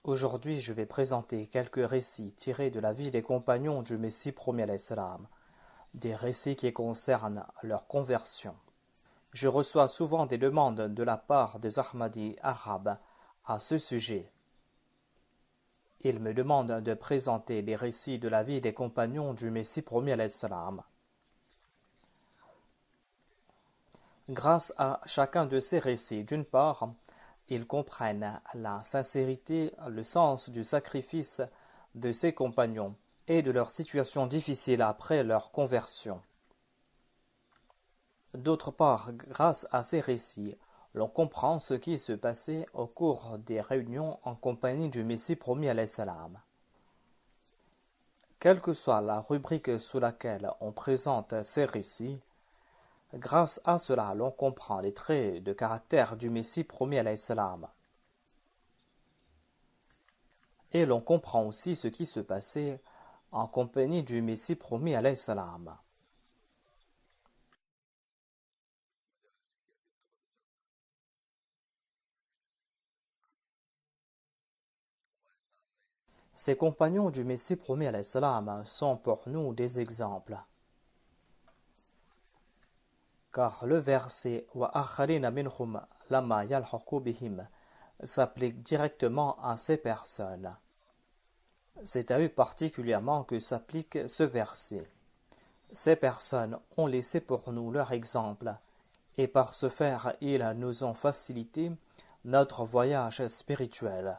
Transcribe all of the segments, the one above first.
Aujourd'hui, je vais présenter quelques récits tirés de la vie des compagnons du Messie premier alayhi salam, des récits qui concernent leur conversion. Je reçois souvent des demandes de la part des Ahmadis arabes à ce sujet. Ils me demandent de présenter les récits de la vie des compagnons du Messie premier alayhi salam. Grâce à chacun de ces récits, d'une part, ils comprennent la sincérité, le sens du sacrifice de ces compagnons et de leur situation difficile après leur conversion. D'autre part, grâce à ces récits, l'on comprend ce qui se passait au cours des réunions en compagnie du Messie promis alayhi salam. Quelle que soit la rubrique sous laquelle on présente ces récits, grâce à cela, l'on comprend les traits de caractère du Messie promis alayhi salam. Et l'on comprend aussi ce qui se passait en compagnie du Messie promis alayhi salam. Ces compagnons du Messie promis alayhi salam sont pour nous des exemples. Car le verset Wa akharina minhum lama yalhaqu bihim s'applique directement à ces personnes. C'est à eux particulièrement que s'applique ce verset. Ces personnes ont laissé pour nous leur exemple, et par ce faire, ils nous ont facilité notre voyage spirituel.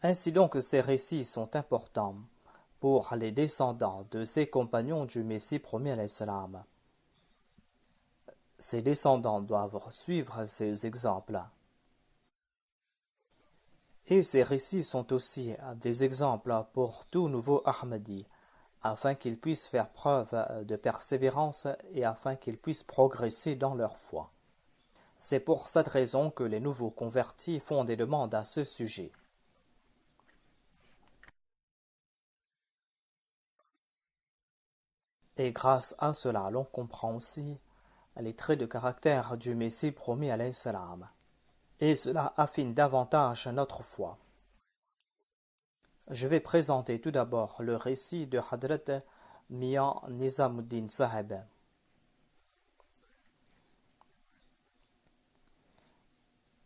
Ainsi donc, ces récits sont importants pour les descendants de ces compagnons du Messie promis alayhi salam. Ces descendants doivent suivre ces exemples. Et ces récits sont aussi des exemples pour tout nouveau Ahmadi, afin qu'ils puissent faire preuve de persévérance et afin qu'ils puissent progresser dans leur foi. C'est pour cette raison que les nouveaux convertis font des demandes à ce sujet. Et grâce à cela, l'on comprend aussi les traits de caractère du Messie promis alayhi salam. Et cela affine davantage notre foi. Je vais présenter tout d'abord le récit de Hadrat Mian Nizamuddin Sahib.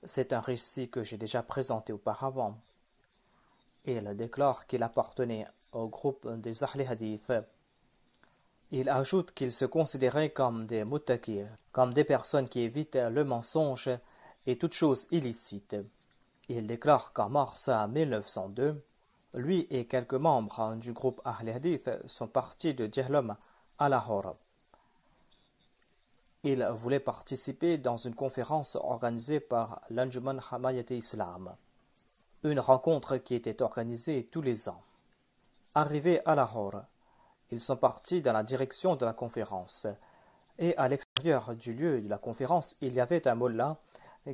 C'est un récit que j'ai déjà présenté auparavant. Il déclare qu'il appartenait au groupe des Ahli Hadith. Il ajoute qu'il se considérait comme des muttaqi, comme des personnes qui évitent le mensonge et toute chose illicite. Il déclare qu'en mars 1902, lui et quelques membres du groupe Ahli Hadith sont partis de Jhelum à Lahore. Ils voulaient participer dans une conférence organisée par l'Anjuman Hamayat Islam, une rencontre qui était organisée tous les ans. Arrivés à Lahore, ils sont partis dans la direction de la conférence, et à l'extérieur du lieu de la conférence, il y avait un mollah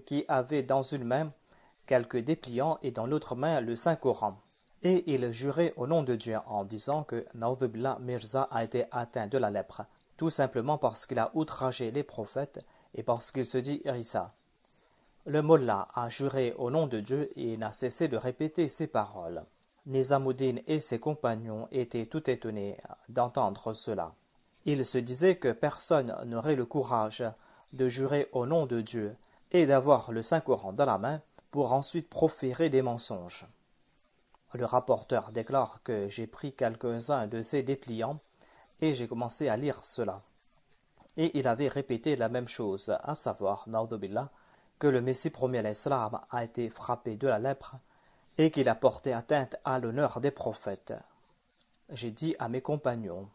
qui avait dans une main quelques dépliants et dans l'autre main le Saint-Coran. Et il jurait au nom de Dieu en disant que Naudhubillah Mirza a été atteint de la lèpre, tout simplement parce qu'il a outragé les prophètes et parce qu'il se dit Irissa. Le mollah a juré au nom de Dieu et n'a cessé de répéter ces paroles. Nizamuddin et ses compagnons étaient tout étonnés d'entendre cela. Ils se disaient que personne n'aurait le courage de jurer au nom de Dieu et d'avoir le Saint-Coran dans la main pour ensuite proférer des mensonges. Le rapporteur déclare que j'ai pris quelques-uns de ces dépliants et j'ai commencé à lire cela. Et il avait répété la même chose, à savoir, Naudhubillah, que le Messie premier alayhi salam a été frappé de la lèpre et qu'il a porté atteinte à l'honneur des prophètes. J'ai dit à mes compagnons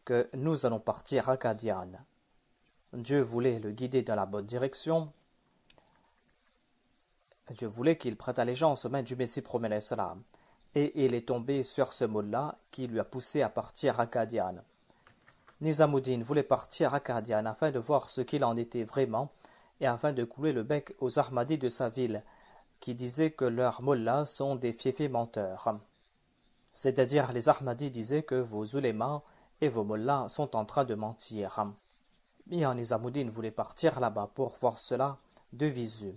que nous allons partir à Qadian. Dieu voulait le guider dans la bonne direction. Dieu voulait qu'il prête allégeance aux mains du Messie premier alayhi salam. Et il est tombé sur ce mot-là qui lui a poussé à partir à Qadian. Nizamuddin voulait partir à Qadian afin de voir ce qu'il en était vraiment et afin de couler le bec aux Ahmadis de sa ville qui disaient que leurs mollahs sont des fiefés menteurs. C'est-à-dire les Ahmadis disaient que vos ulémas et vos mollahs sont en train de mentir. Mian Nizamuddin voulait partir là-bas pour voir cela de visu.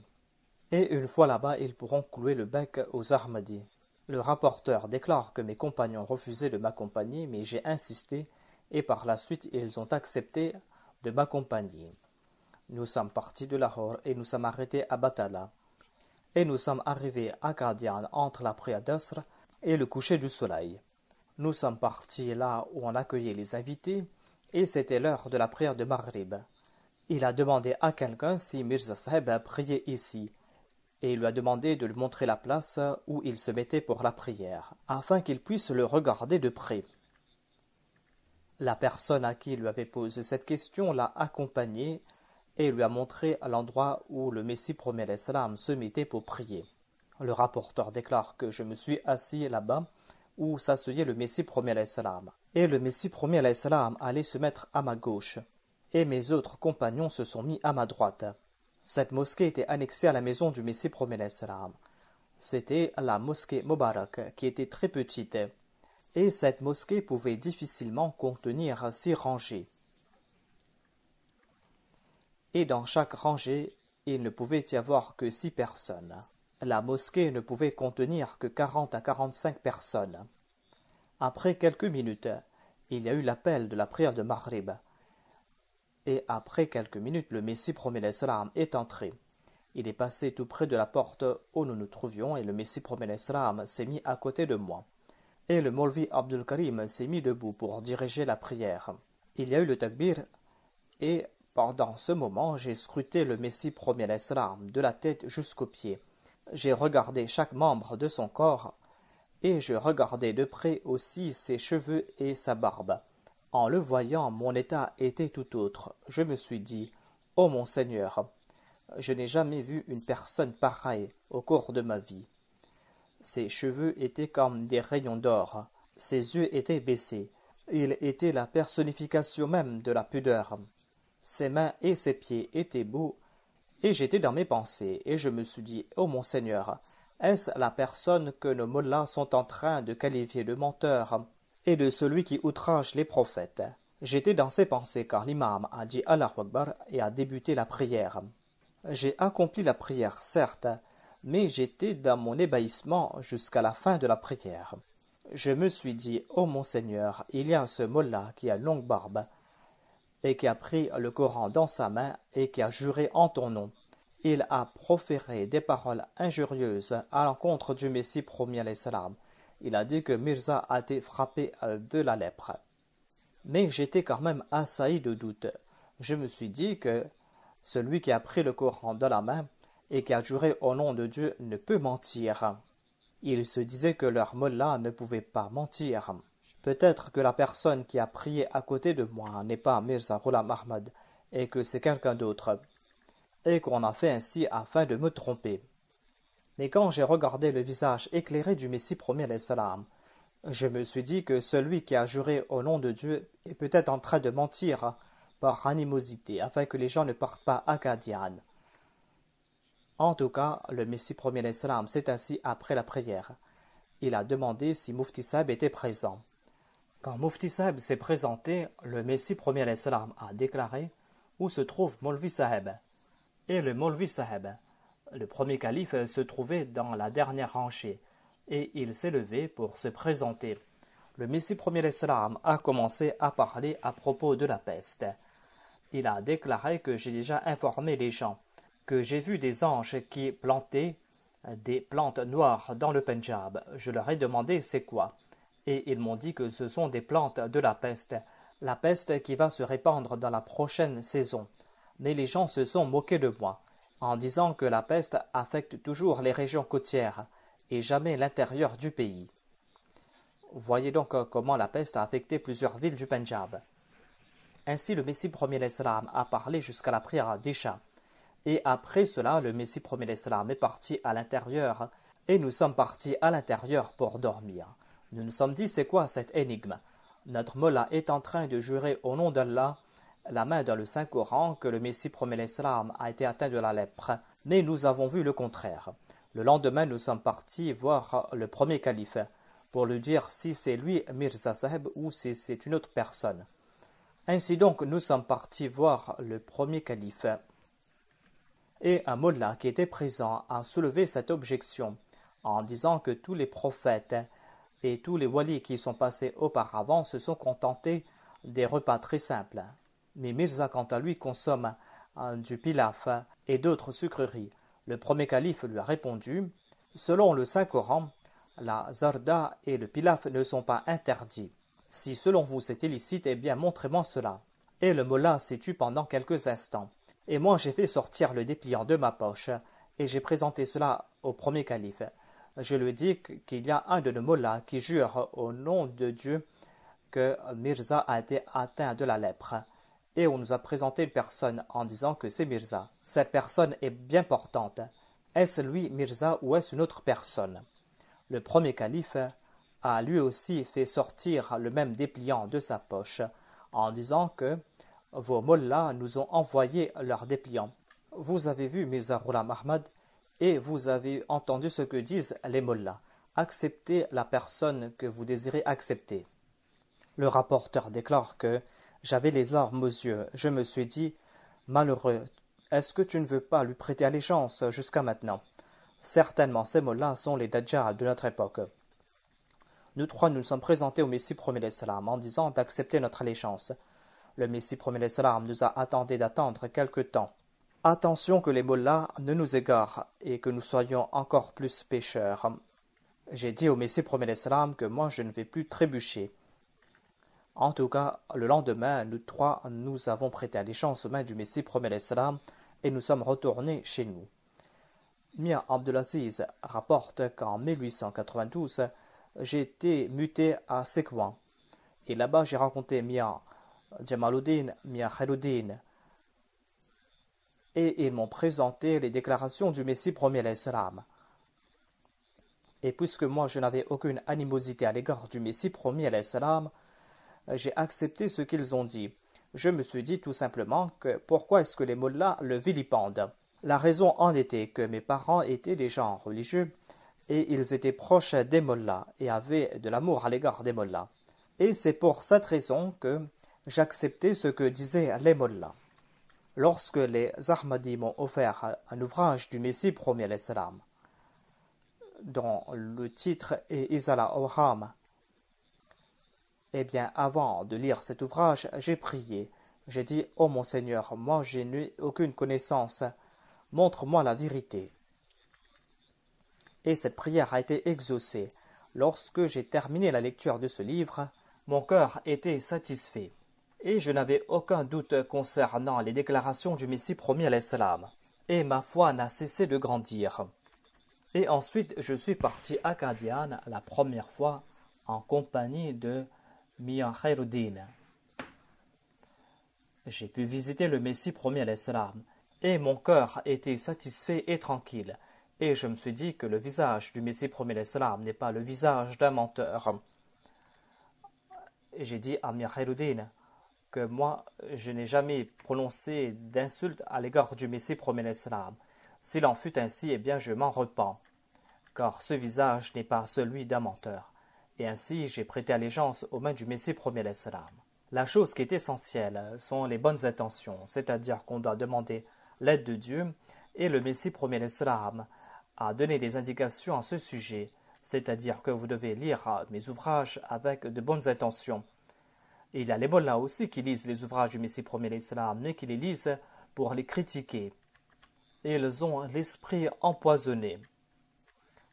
Et une fois là-bas, ils pourront clouer le bec aux Ahmadis. Le rapporteur déclare que mes compagnons refusaient de m'accompagner, mais j'ai insisté et par la suite ils ont accepté de m'accompagner. Nous sommes partis de Lahore et nous sommes arrêtés à Batala. Et nous sommes arrivés à Qadian entre la prière d'Asr et le coucher du soleil. Nous sommes partis là où on accueillait les invités et c'était l'heure de la prière de Maghrib. Il a demandé à quelqu'un si Mirza Sahib priait ici et il lui a demandé de lui montrer la place où il se mettait pour la prière, afin qu'il puisse le regarder de près. La personne à qui il lui avait posé cette question l'a accompagné et lui a montré l'endroit où le Messie premier salam se mettait pour prier. Le rapporteur déclare que je me suis assis là-bas où s'asseyait le Messie premier salam, et le Messie premier salam allait se mettre à ma gauche, et mes autres compagnons se sont mis à ma droite. Cette mosquée était annexée à la maison du Messie premier salam. C'était la mosquée Mubarak, qui était très petite, et cette mosquée pouvait difficilement contenir 6 rangées. Et dans chaque rangée, il ne pouvait y avoir que 6 personnes. La mosquée ne pouvait contenir que 40 à 45 personnes. Après quelques minutes, il y a eu l'appel de la prière de Maghrib. Et après quelques minutes, le Messie premier salam est entré. Il est passé tout près de la porte où nous nous trouvions et le Messie premier salam s'est mis à côté de moi. Et le Molvi Abdul Karim s'est mis debout pour diriger la prière. Il y a eu le takbir et pendant ce moment, j'ai scruté le Messie premier salam de la tête jusqu'aux pieds. J'ai regardé chaque membre de son corps et je regardais de près aussi ses cheveux et sa barbe. En le voyant, mon état était tout autre. Je me suis dit, « Oh mon Seigneur, je n'ai jamais vu une personne pareille au cours de ma vie. » Ses cheveux étaient comme des rayons d'or, ses yeux étaient baissés, il était la personnification même de la pudeur. Ses mains et ses pieds étaient beaux, et j'étais dans mes pensées, et je me suis dit, « Oh mon Seigneur, est-ce la personne que nos mollahs sont en train de qualifier de menteur et de celui qui outrage les prophètes ?» J'étais dans ces pensées car l'imam a dit Allahu Akbar et a débuté la prière. J'ai accompli la prière, certes, mais j'étais dans mon ébahissement jusqu'à la fin de la prière. Je me suis dit, « Oh mon Seigneur, il y a ce mollah qui a une longue barbe, et qui a pris le Coran dans sa main et qui a juré en ton nom. Il a proféré des paroles injurieuses à l'encontre du Messie premier salam. Il a dit que Mirza a été frappé de la lèpre. » Mais j'étais quand même assailli de doute. Je me suis dit que celui qui a pris le Coran dans la main et qui a juré au nom de Dieu ne peut mentir. Il se disait que leur mollah ne pouvait pas mentir. Peut-être que la personne qui a prié à côté de moi n'est pas Mirza Ghulam Ahmad et que c'est quelqu'un d'autre, et qu'on a fait ainsi afin de me tromper. Mais quand j'ai regardé le visage éclairé du Messie premier salam, je me suis dit que celui qui a juré au nom de Dieu est peut-être en train de mentir par animosité afin que les gens ne partent pas à Qadian. En tout cas, le Messie premier salam s'est assis après la prière. Il a demandé si Mufti Sahib était présent. Quand Mufti Sahib s'est présenté, le Messie premier salam a déclaré où se trouve Molvi Sahib. Et le Molvi Sahib, le premier calife, se trouvait dans la dernière rangée et il s'est levé pour se présenter. Le Messie premier salam a commencé à parler à propos de la peste. Il a déclaré que j'ai déjà informé les gens, que j'ai vu des anges qui plantaient des plantes noires dans le Pendjab. Je leur ai demandé c'est quoi. Et ils m'ont dit que ce sont des plantes de la peste qui va se répandre dans la prochaine saison. Mais les gens se sont moqués de moi, en disant que la peste affecte toujours les régions côtières et jamais l'intérieur du pays. Voyez donc comment la peste a affecté plusieurs villes du Pendjab. Ainsi le Messie premier salam a parlé jusqu'à la prière d'Isha. Et après cela, le Messie premier salam est parti à l'intérieur et nous sommes partis à l'intérieur pour dormir. Nous nous sommes dit, c'est quoi cette énigme? Notre mollah est en train de jurer au nom d'Allah, la main dans le Saint-Coran, que le Messie premier salam a été atteint de la lèpre, mais nous avons vu le contraire. Le lendemain, nous sommes partis voir le premier calife pour lui dire si c'est lui Mirza Sahib ou si c'est une autre personne. Ainsi donc, nous sommes partis voir le premier calife. Et un mollah qui était présent a soulevé cette objection en disant que tous les prophètes et tous les walis qui sont passés auparavant se sont contentés des repas très simples. Mais Mirza, quant à lui, consomme du pilaf et d'autres sucreries. Le premier calife lui a répondu: selon le Saint-Coran, la zarda et le pilaf ne sont pas interdits. Si selon vous c'est illicite, eh bien montrez-moi cela. Et le mollah s'est tu pendant quelques instants. Et moi j'ai fait sortir le dépliant de ma poche, et j'ai présenté cela au premier calife. Je lui dis qu'il y a un de nos mollahs qui jure au nom de Dieu que Mirza a été atteint de la lèpre. Et on nous a présenté une personne en disant que c'est Mirza. Cette personne est bien portante. Est-ce lui Mirza ou est-ce une autre personne? Le premier calife a lui aussi fait sortir le même dépliant de sa poche en disant que vos mollahs nous ont envoyé leurs dépliants. Vous avez vu Mirza Ghulam Ahmad et vous avez entendu ce que disent les mollahs. Acceptez la personne que vous désirez accepter. Le rapporteur déclare que j'avais les larmes aux yeux. Je me suis dit: malheureux, est-ce que tu ne veux pas lui prêter allégeance jusqu'à maintenant? Certainement, ces mollahs sont les dajjals de notre époque. Nous trois nous sommes présentés au Messie premier l'Islam en disant d'accepter notre allégeance. Le Messie premier l'Islam nous a attendé d'attendre quelque temps. Attention que les mollahs ne nous égarent et que nous soyons encore plus pécheurs. J'ai dit au Messie premier l'Islam que moi je ne vais plus trébucher. En tout cas, le lendemain, nous trois nous avons prêté allégeance aux mains du Messie premier l'Islam et nous sommes retournés chez nous. Mia Abdelaziz rapporte qu'en 1892, j'ai été muté à Sekwan. Et là-bas, j'ai rencontré Mia Jamaluddin, Mia Khairuddin. Et ils m'ont présenté les déclarations du Messie premier l'Islam. Et puisque moi, je n'avais aucune animosité à l'égard du Messie premier l'Islam, j'ai accepté ce qu'ils ont dit. Je me suis dit tout simplement que pourquoi est-ce que les mollahs le vilipendent? La raison en était que mes parents étaient des gens religieux et ils étaient proches des mollahs et avaient de l'amour à l'égard des mollahs. Et c'est pour cette raison que j'acceptais ce que disaient les mollahs. Lorsque les Ahmadis m'ont offert un ouvrage du Messie premier l'Islam, dont le titre est Izala Oham, eh bien, avant de lire cet ouvrage, j'ai prié. J'ai dit: ô mon Seigneur, moi je n'ai aucune connaissance, montre-moi la vérité. Et cette prière a été exaucée. Lorsque j'ai terminé la lecture de ce livre, mon cœur était satisfait. Et je n'avais aucun doute concernant les déclarations du Messie premier l'Islam. Et ma foi n'a cessé de grandir. Et ensuite, je suis parti à Qadian la première fois en compagnie de Mia Khairuddin. J'ai pu visiter le Messie premier l'Islam et mon cœur était satisfait et tranquille. Et je me suis dit que le visage du Messie premier l'Islam n'est pas le visage d'un menteur. Et j'ai dit à Mia Khairuddin que moi, je n'ai jamais prononcé d'insulte à l'égard du Messie premier l'Islam. S'il en fut ainsi, eh bien je m'en repens, car ce visage n'est pas celui d'un menteur. Et ainsi j'ai prêté allégeance aux mains du Messie premier l'Islam. La chose qui est essentielle sont les bonnes intentions, c'est-à-dire qu'on doit demander l'aide de Dieu, et le Messie premier l'Islam a donné des indications à ce sujet, c'est-à-dire que vous devez lire mes ouvrages avec de bonnes intentions. Et il y a les mollahs aussi qui lisent les ouvrages du Messie premier l'Islam, mais qui les lisent pour les critiquer. Et ils ont l'esprit empoisonné.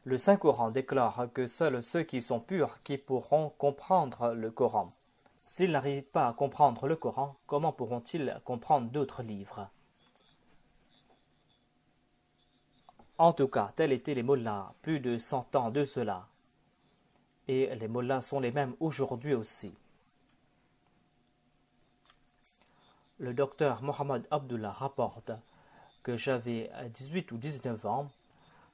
Le Saint-Coran déclare que seuls ceux qui sont purs qui pourront comprendre le Coran. S'ils n'arrivent pas à comprendre le Coran, comment pourront-ils comprendre d'autres livres? En tout cas, tels étaient les mollahs, plus de 100 ans de cela. Et les mollahs sont les mêmes aujourd'hui aussi. Le docteur Mohammed Abdullah rapporte que j'avais 18 ou 19 ans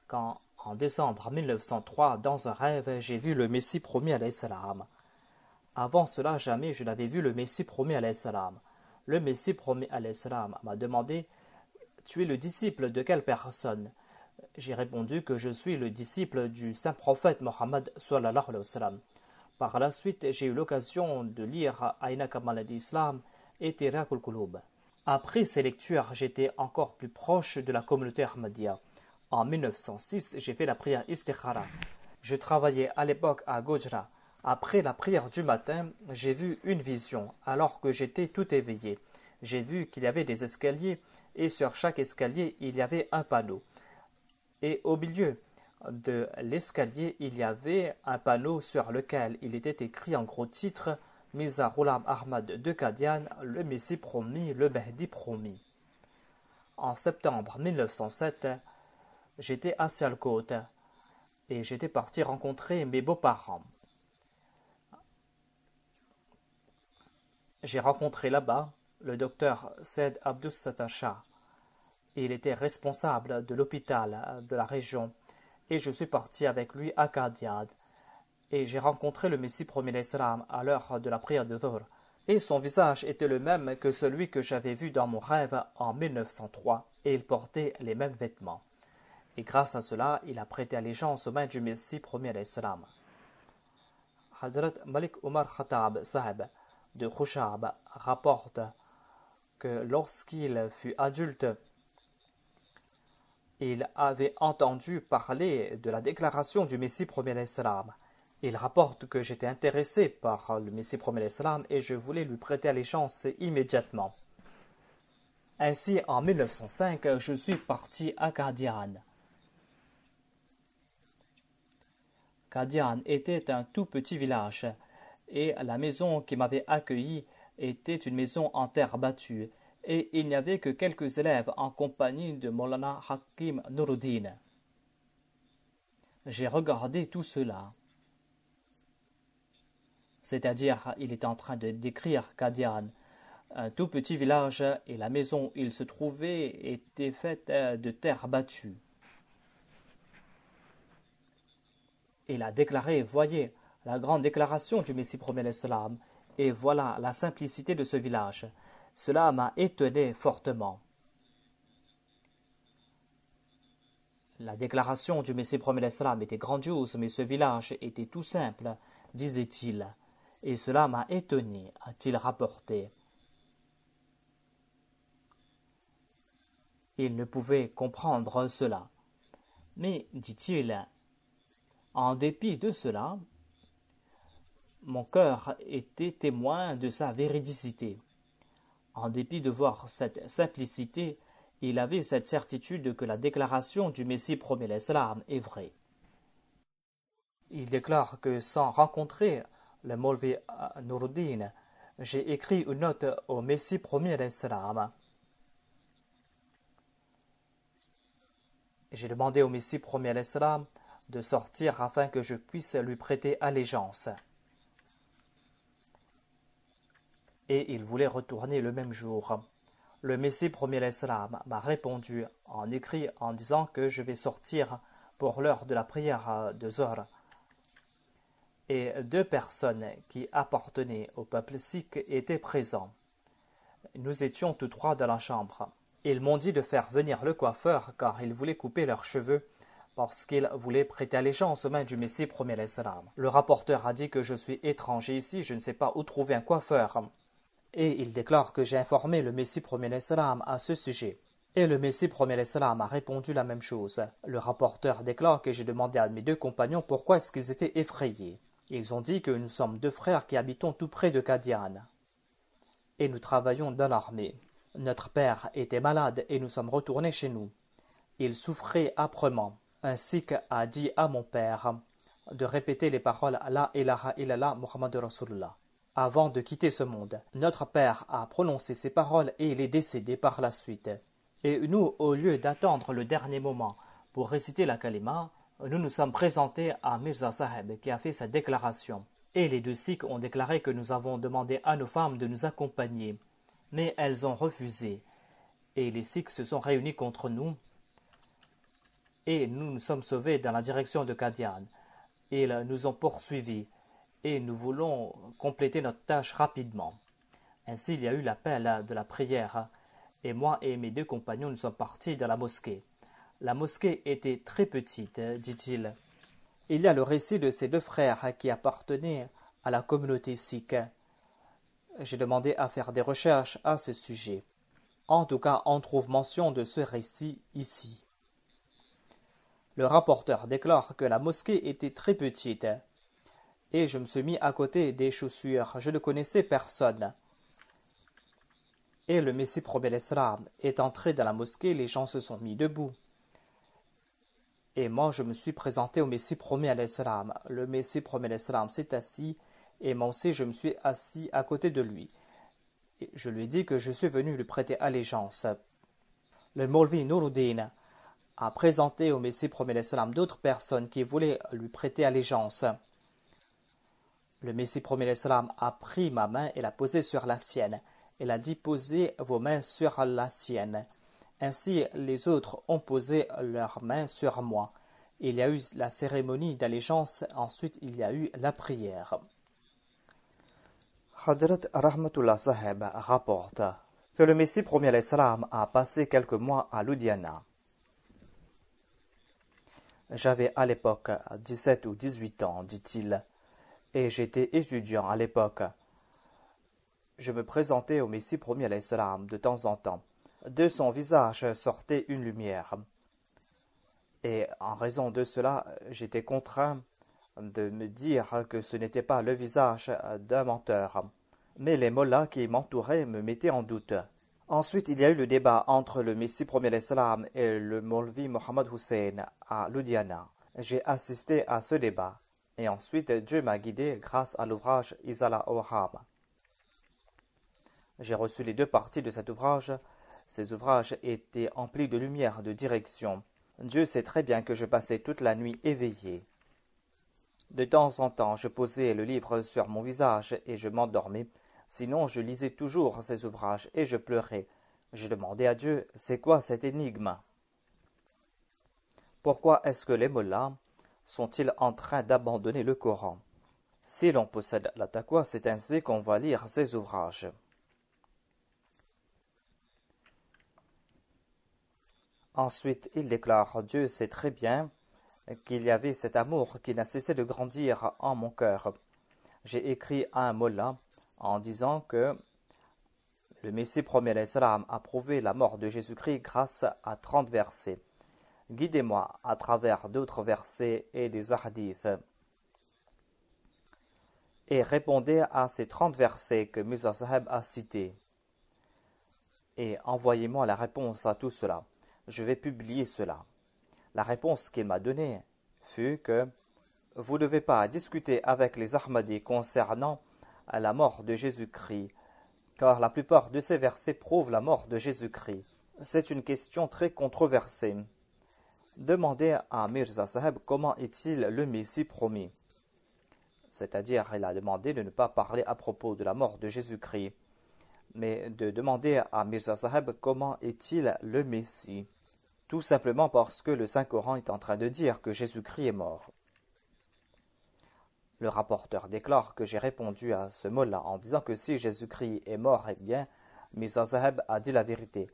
quand, en décembre 1903, dans un rêve, j'ai vu le Messie promis alayhi salam. Avant cela, jamais je n'avais vu le Messie promis alayhi salam. Le Messie promis alayhi salam m'a demandé: tu es le disciple de quelle personne? J'ai répondu que je suis le disciple du saint prophète Mohammed sallallahu alayhi wa sallam. Par la suite, j'ai eu l'occasion de lire Aïna Kamal al-Islam et Tiraq al-Qulub. Après ces lectures, j'étais encore plus proche de la communauté Ahmadiyya. En 1906, j'ai fait la prière Istikhara. Je travaillais à l'époque à Gojra. Après la prière du matin, j'ai vu une vision alors que j'étais tout éveillé. J'ai vu qu'il y avait des escaliers et sur chaque escalier, il y avait un panneau. Et au milieu de l'escalier, il y avait un panneau sur lequel il était écrit en gros titre Mirza Ghulam Ahmad de Qadian, le Messie promis, le Mahdi promis. En septembre 1907, j'étais à Sialkot et j'étais parti rencontrer mes beaux-parents. J'ai rencontré là-bas le docteur Said Abdus Sattar Shah. Il était responsable de l'hôpital de la région et je suis parti avec lui à Qadian. Et j'ai rencontré le Messie premier l'Islam à l'heure de la prière de Dhuhr. Et son visage était le même que celui que j'avais vu dans mon rêve en 1903 et il portait les mêmes vêtements. Et grâce à cela, il a prêté allégeance aux mains du Messie premier l'Islam. Hazrat Malik Omar Khattab Sahib de Khushab rapporte que lorsqu'il fut adulte, il avait entendu parler de la déclaration du Messie premier l'Islam. Il rapporte que j'étais intéressé par le Messie premier l'Islam et je voulais lui prêter allégeance immédiatement. Ainsi, en 1905, je suis parti à Qadian. Qadian était un tout petit village et la maison qui m'avait accueilli était une maison en terre battue et il n'y avait que quelques élèves en compagnie de Maulana Hakim Nuruddin. J'ai regardé tout cela. C'est-à-dire, il est en train de décrire Qadian, un tout petit village et la maison où il se trouvait était faite de terre battue. Il a déclaré, voyez, la grande déclaration du Messie premier l'Islam, et voilà la simplicité de ce village. Cela m'a étonné fortement. La déclaration du Messie premier l'Islam était grandiose, mais ce village était tout simple, disait-il. Et cela m'a étonné, a-t-il rapporté. Il ne pouvait comprendre cela. Mais, dit-il, en dépit de cela, mon cœur était témoin de sa véridicité. En dépit de voir cette simplicité, il avait cette certitude que la déclaration du Messie premier l'Islam est vraie. Il déclare que sans rencontrer le Maulvi Nuruddin, j'ai écrit une note au Messie premier l'Islam. J'ai demandé au Messie premier l'Islam de sortir afin que je puisse lui prêter allégeance. Et il voulait retourner le même jour. Le Messie premier l'Islam m'a répondu en écrit en disant que je vais sortir pour l'heure de la prière de Zohr. Et 2 personnes qui appartenaient au peuple sikh étaient présents. Nous étions tous 3 dans la chambre. Ils m'ont dit de faire venir le coiffeur car ils voulaient couper leurs cheveux parce qu'ils voulaient prêter allégeance aux mains du Messie premier l'Islam. Le rapporteur a dit que je suis étranger ici, je ne sais pas où trouver un coiffeur. Et il déclare que j'ai informé le Messie premier l'Islam à ce sujet. Et le Messie premier l'Islam a répondu la même chose. Le rapporteur déclare que j'ai demandé à mes 2 compagnons pourquoi est-ce qu'ils étaient effrayés. Ils ont dit que nous sommes 2 frères qui habitons tout près de Qadian. Et nous travaillons dans l'armée. Notre père était malade et nous sommes retournés chez nous. Il souffrait âprement. Un sikh a dit à mon père de répéter les paroles La ilaha illallah Muhammad Rasulullah avant de quitter ce monde. Notre père a prononcé ces paroles et il est décédé par la suite. Et nous, au lieu d'attendre le dernier moment pour réciter la kalima, nous nous sommes présentés à Mirza Sahib qui a fait sa déclaration. Et les 2 sikhs ont déclaré que nous avons demandé à nos femmes de nous accompagner. Mais elles ont refusé. Et les sikhs se sont réunis contre nous. Et nous nous sommes sauvés dans la direction de Qadian. Ils nous ont poursuivis. Et nous voulons compléter notre tâche rapidement. Ainsi, il y a eu l'appel de la prière. Et moi et mes 2 compagnons, nous sommes partis dans la mosquée. La mosquée était très petite, dit-il. Il y a le récit de ces 2 frères qui appartenaient à la communauté sikh. J'ai demandé à faire des recherches à ce sujet. En tout cas, on trouve mention de ce récit ici. Le rapporteur déclare que la mosquée était très petite et je me suis mis à côté des chaussures. Je ne connaissais personne. Et le Messie promet l'Islam est entré dans la mosquée, les gens se sont mis debout. Et moi, je me suis présenté au Messie promet à l'Islam. Le Messie promet l'Islam s'est assis et moi aussi je me suis assis à côté de lui. Et je lui ai dit que je suis venu lui prêter allégeance. Le Maulvi Nuruddin a présenté au Messie promet l'Islam d'autres personnes qui voulaient lui prêter allégeance. Le Messie promet l'Islam a pris ma main et l'a posée sur la sienne. Il a dit posez vos mains sur la sienne. Ainsi les autres ont posé leurs mains sur moi. Il y a eu la cérémonie d'allégeance, ensuite il y a eu la prière. Hadrat Rahmatullah Saheb rapporte que le Messie premier l'Islam a passé quelques mois à Ludhiana. J'avais à l'époque 17 ou 18 ans, dit-il, et j'étais étudiant à l'époque. Je me présentais au Messie premier l'Islam de temps en temps. De son visage sortait une lumière. Et en raison de cela, j'étais contraint de me dire que ce n'était pas le visage d'un menteur. Mais les mollahs qui m'entouraient me mettaient en doute. Ensuite, il y a eu le débat entre le Messie premier l'Islam et le Maulvi Mohammed Hussein à Ludhiana. J'ai assisté à ce débat. Et ensuite, Dieu m'a guidé grâce à l'ouvrage Izala Oham. J'ai reçu les deux parties de cet ouvrage. Ces ouvrages étaient emplis de lumière, de direction. Dieu sait très bien que je passais toute la nuit éveillé. De temps en temps, je posais le livre sur mon visage et je m'endormais. Sinon, je lisais toujours ces ouvrages et je pleurais. Je demandais à Dieu, c'est quoi cette énigme? Pourquoi est-ce que les mollahs sont-ils en train d'abandonner le Coran? Si l'on possède la taqwa, c'est ainsi qu'on va lire ces ouvrages. Ensuite, il déclare, Dieu sait très bien qu'il y avait cet amour qui n'a cessé de grandir en mon cœur. J'ai écrit à un mollah en disant que le Messie premier l'Islam a prouvé la mort de Jésus-Christ grâce à 30 versets. Guidez-moi à travers d'autres versets et des hadiths. Et répondez à ces 30 versets que Mirza Saheb a cités. Et envoyez-moi la réponse à tout cela. Je vais publier cela. La réponse qu'il m'a donnée fut que vous ne devez pas discuter avec les Ahmadis concernant la mort de Jésus-Christ, car la plupart de ces versets prouvent la mort de Jésus-Christ. C'est une question très controversée. Demandez à Mirza Saheb comment est-il le Messie promis. C'est-à-dire, il a demandé de ne pas parler à propos de la mort de Jésus-Christ, mais de demander à Mirza Saheb comment est-il le Messie. Tout simplement parce que le Saint-Coran est en train de dire que Jésus-Christ est mort. Le rapporteur déclare que j'ai répondu à ce mot-là en disant que si Jésus-Christ est mort, eh bien, Mirza Saheb a dit la vérité.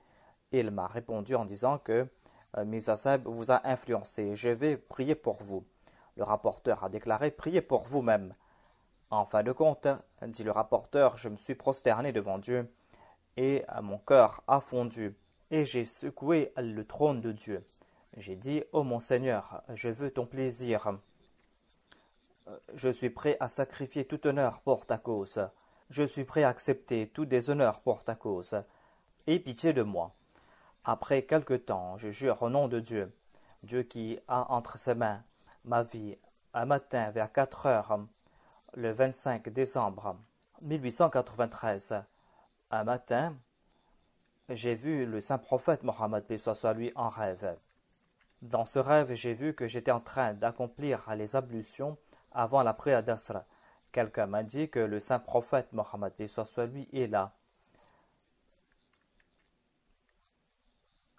Il m'a répondu en disant que Mirza Saheb vous a influencé, je vais prier pour vous. Le rapporteur a déclaré, priez pour vous-même. En fin de compte, dit le rapporteur, je me suis prosterné devant Dieu et mon cœur a fondu et j'ai secoué le trône de Dieu. J'ai dit, ô mon Seigneur, je veux ton plaisir. Je suis prêt à sacrifier tout honneur pour ta cause. Je suis prêt à accepter tout déshonneur pour ta cause. Aie pitié de moi. Après quelque temps, je jure au nom de Dieu, Dieu qui a entre ses mains ma vie, un matin vers 4 heures, le 25 décembre 1893, un matin, j'ai vu le saint prophète Mohammed soit lui en rêve. Dans ce rêve, j'ai vu que j'étais en train d'accomplir les ablutions avant la prière d'Asr. Quelqu'un m'a dit que le saint prophète Mohammed soit lui est là.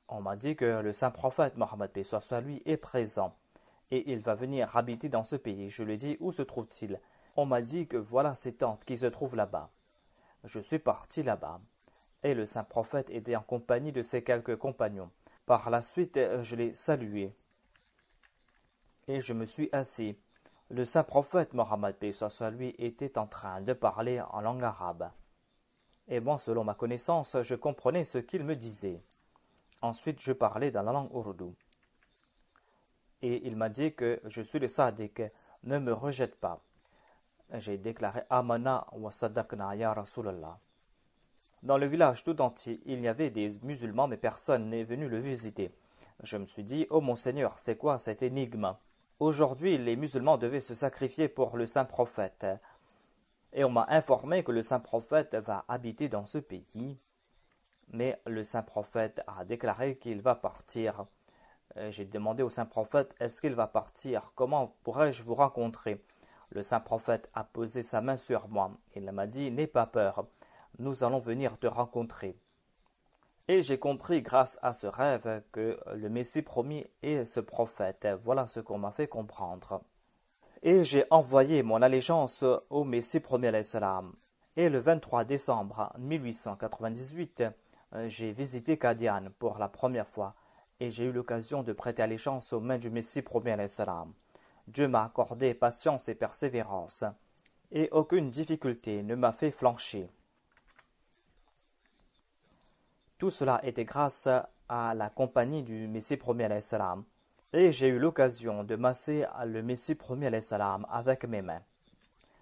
On m'a dit que le saint prophète Mohammed soit lui est présent et il va venir habiter dans ce pays. Je lui ai dit où se trouve-t-il? On m'a dit que voilà ses tentes qui se trouvent là-bas. Je suis parti là-bas et le saint prophète était en compagnie de ses quelques compagnons. Par la suite, je l'ai salué et je me suis assis. Le saint prophète Mohammed soit lui était en train de parler en langue arabe. Et moi, selon ma connaissance, je comprenais ce qu'il me disait. Ensuite, je parlais dans la langue ourdou. Et il m'a dit que je suis le sadiq, ne me rejette pas. J'ai déclaré Amana wa sadaqna ya Rasulallah. Dans le village tout entier, il y avait des musulmans, mais personne n'est venu le visiter. Je me suis dit, oh mon Seigneur, c'est quoi cette énigme? Aujourd'hui, les musulmans devaient se sacrifier pour le saint prophète. Et on m'a informé que le saint prophète va habiter dans ce pays. Mais le saint prophète a déclaré qu'il va partir. J'ai demandé au saint prophète, est-ce qu'il va partir? Comment pourrais-je vous rencontrer? Le saint prophète a posé sa main sur moi. Il m'a dit, n'aie pas peur, nous allons venir te rencontrer. Et j'ai compris grâce à ce rêve que le Messie promis est ce prophète. Voilà ce qu'on m'a fait comprendre. Et j'ai envoyé mon allégeance au Messie promis alayhi salam. Et le 23 décembre 1898, j'ai visité Qadian pour la première fois et j'ai eu l'occasion de prêter allégeance aux mains du Messie promis alayhi salam. Dieu m'a accordé patience et persévérance et aucune difficulté ne m'a fait flancher. Tout cela était grâce à la compagnie du Messie promis alayhi salam. Et j'ai eu l'occasion de masser le Messie promis alayhi salam avec mes mains.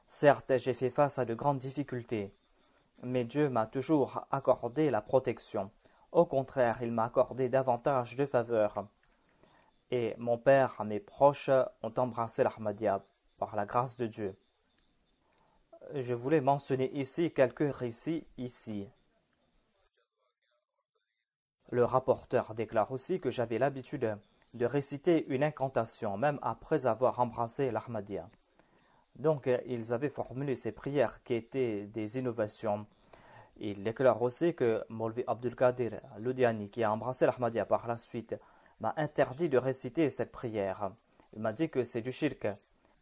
Certes, j'ai fait face à de grandes difficultés, mais Dieu m'a toujours accordé la protection. Au contraire, il m'a accordé davantage de faveurs. Et mon père, mes proches ont embrassé l'Ahmadiyya par la grâce de Dieu. Je voulais mentionner ici quelques récits ici. Le rapporteur déclare aussi que j'avais l'habitude de réciter une incantation même après avoir embrassé l'Ahmadiyya. Donc ils avaient formulé ces prières qui étaient des innovations. Il déclare aussi que Maulvi Abdul Qadir Ludiani, qui a embrassé l'Ahmadiyya par la suite, m'a interdit de réciter cette prière. Il m'a dit que c'est du shirk.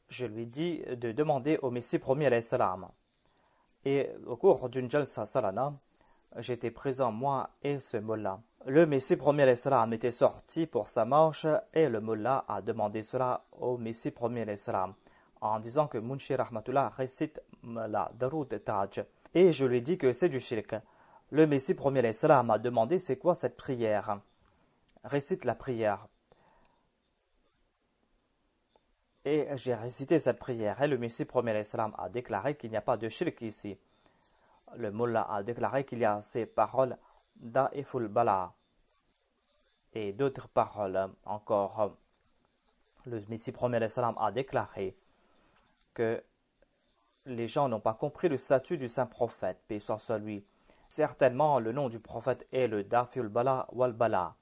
Je lui dis de demander au Messie promis alayhi salam. Et au cours d'une jalsa salana, j'étais présent moi et ce mullah. Le Messie promis alayhi salam était sorti pour sa marche et le mullah a demandé cela au Messie promis alayhi salam en disant que Munshi Rahmatullah récite la Daroud Taj. Et je lui ai dit que c'est du shirk. Le Messie promis alayhi salam a demandé c'est quoi cette prière. Récite la prière. Et j'ai récité cette prière et le Messie promis alayhi salam a déclaré qu'il n'y a pas de shirk ici. Le mullah a déclaré qu'il y a ces paroles Da'iful Bala et d'autres paroles encore. Le Messie promis alayhi salam a déclaré que les gens n'ont pas compris le statut du saint prophète, paix soit sur lui. Certainement, le nom du prophète est le Da'iful Bala wal Bala.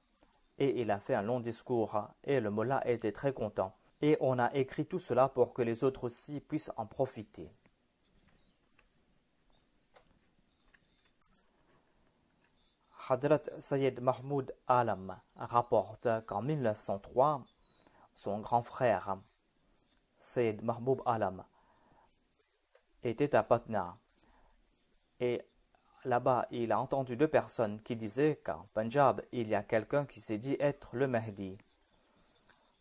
Et il a fait un long discours et le mullah était très content. Et on a écrit tout cela pour que les autres aussi puissent en profiter. Hadrat Sayyid Mahmoud Alam rapporte qu'en 1903, son grand frère, Sayyid Mahmoud Alam, était à Patna. Et là-bas, il a entendu deux personnes qui disaient qu'en Punjab, il y a quelqu'un qui s'est dit être le Mahdi.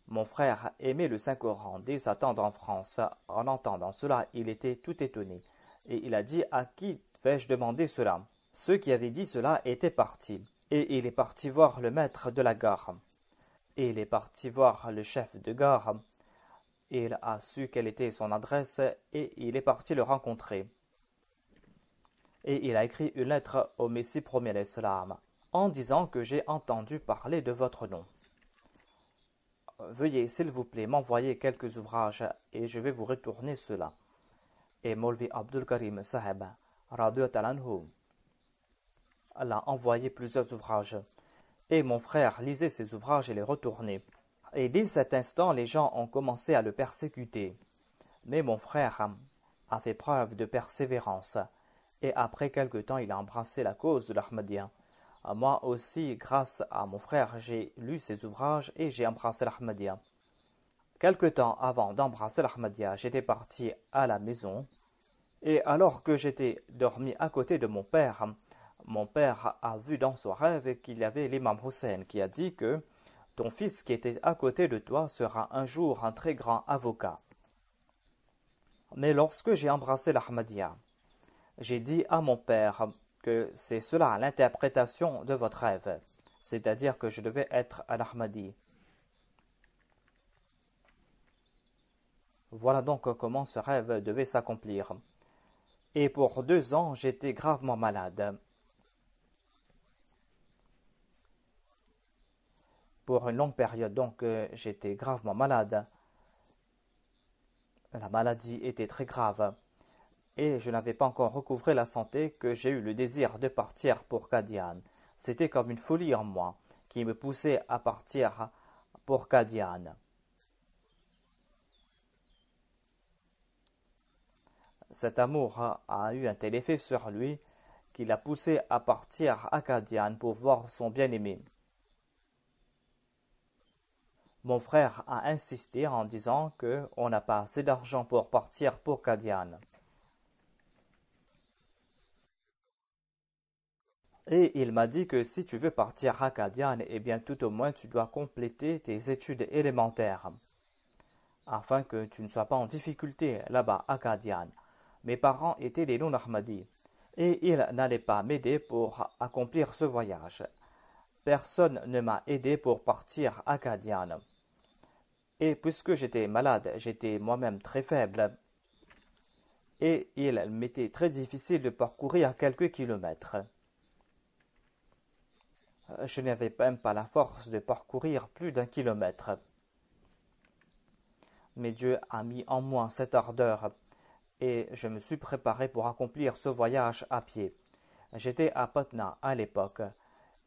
Mon frère aimait le Saint-Coran dès sa tendre enfance. En entendant cela, il était tout étonné. Et il a dit, à qui vais-je demander cela? Ceux qui avaient dit cela étaient partis. Et il est parti voir le maître de la gare. Et il est parti voir le chef de gare. Il a su quelle était son adresse et il est parti le rencontrer. Et il a écrit une lettre au Messie promis alayhi salam en disant que j'ai entendu parler de votre nom. Veuillez, s'il vous plaît, m'envoyer quelques ouvrages et je vais vous retourner cela. Et Maulvi Abdul Karim Saheb, radiyallahu anhu, a envoyé plusieurs ouvrages. Et mon frère lisait ces ouvrages et les retournait. Et dès cet instant, les gens ont commencé à le persécuter. Mais mon frère a fait preuve de persévérance. Et après quelque temps, il a embrassé la cause de l'Ahmadiyya. Moi aussi, grâce à mon frère, j'ai lu ses ouvrages et j'ai embrassé l'Ahmadiyya. Quelque temps avant d'embrasser l'Ahmadiyya, j'étais parti à la maison. Et alors que j'étais dormi à côté de mon père a vu dans son rêve qu'il y avait l'imam Hussein qui a dit que ton fils qui était à côté de toi sera un jour un très grand avocat. Mais lorsque j'ai embrassé l'Ahmadiyya, j'ai dit à mon père, que c'est cela l'interprétation de votre rêve, c'est-à-dire que je devais être un Ahmadi. Voilà donc comment ce rêve devait s'accomplir. Et pour 2 ans, j'étais gravement malade. Pour une longue période, donc, j'étais gravement malade. La maladie était très grave. Et je n'avais pas encore recouvré la santé que j'ai eu le désir de partir pour Qadian. C'était comme une folie en moi qui me poussait à partir pour Qadian. Cet amour a eu un tel effet sur lui qu'il l'a poussé à partir à Qadian pour voir son bien-aimé. Mon frère a insisté en disant qu'on n'a pas assez d'argent pour partir pour Qadian. Et il m'a dit que si tu veux partir à Qadian, eh bien tout au moins tu dois compléter tes études élémentaires, afin que tu ne sois pas en difficulté là-bas à Qadian. Mes parents étaient des non-Ahmadis, et ils n'allaient pas m'aider pour accomplir ce voyage. Personne ne m'a aidé pour partir à Qadian. Et puisque j'étais malade, j'étais moi-même très faible, et il m'était très difficile de parcourir quelques kilomètres. Je n'avais même pas la force de parcourir plus d'1 kilomètre. Mais Dieu a mis en moi cette ardeur, et je me suis préparé pour accomplir ce voyage à pied. J'étais à Patna à l'époque,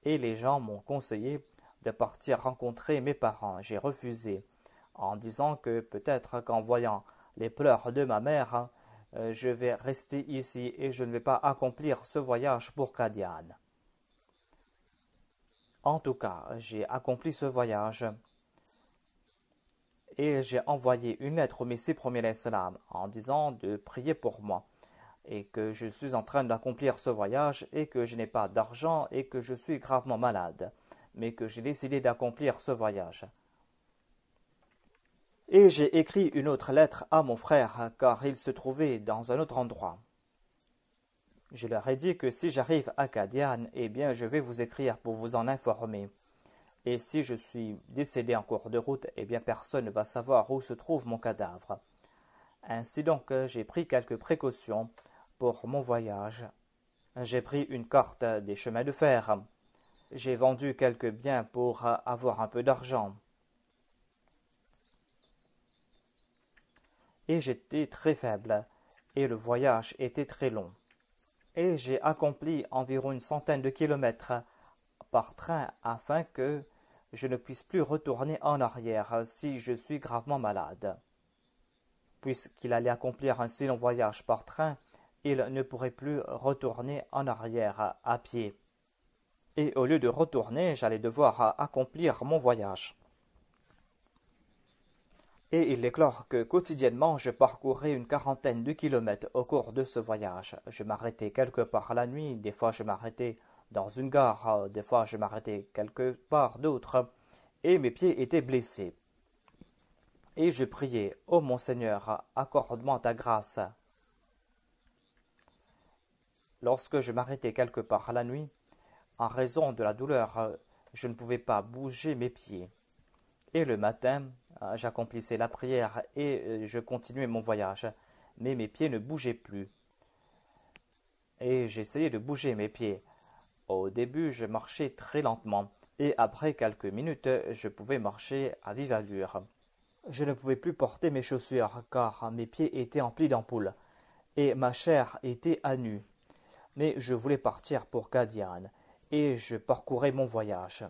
et les gens m'ont conseillé de partir rencontrer mes parents. J'ai refusé, en disant que peut-être qu'en voyant les pleurs de ma mère, je vais rester ici et je ne vais pas accomplir ce voyage pour Qadian. En tout cas, j'ai accompli ce voyage et j'ai envoyé une lettre au Messie premier salam en disant de prier pour moi et que je suis en train d'accomplir ce voyage et que je n'ai pas d'argent et que je suis gravement malade, mais que j'ai décidé d'accomplir ce voyage. Et j'ai écrit une autre lettre à mon frère car il se trouvait dans un autre endroit. Je leur ai dit que si j'arrive à Qadian, eh bien je vais vous écrire pour vous en informer. Et si je suis décédé en cours de route, eh bien personne ne va savoir où se trouve mon cadavre. Ainsi donc, j'ai pris quelques précautions pour mon voyage. J'ai pris une carte des chemins de fer. J'ai vendu quelques biens pour avoir un peu d'argent. Et j'étais très faible, et le voyage était très long. Et j'ai accompli environ une centaine de kilomètres par train afin que je ne puisse plus retourner en arrière si je suis gravement malade. Puisqu'il allait accomplir un si long voyage par train, il ne pourrait plus retourner en arrière à pied. Et au lieu de retourner, j'allais devoir accomplir mon voyage. Et il déclare que quotidiennement je parcourais une quarantaine de kilomètres au cours de ce voyage. Je m'arrêtais quelque part la nuit, des fois je m'arrêtais dans une gare, des fois je m'arrêtais quelque part d'autre, et mes pieds étaient blessés. Et je priais, ô mon Seigneur, accorde-moi ta grâce. Lorsque je m'arrêtais quelque part la nuit, en raison de la douleur, je ne pouvais pas bouger mes pieds. Et le matin, j'accomplissais la prière et je continuais mon voyage, mais mes pieds ne bougeaient plus. Et j'essayais de bouger mes pieds. Au début, je marchais très lentement, et après quelques minutes, je pouvais marcher à vive allure. Je ne pouvais plus porter mes chaussures, car mes pieds étaient emplis d'ampoules, et ma chair était à nu. Mais je voulais partir pour Qadian, et je parcourais mon voyage.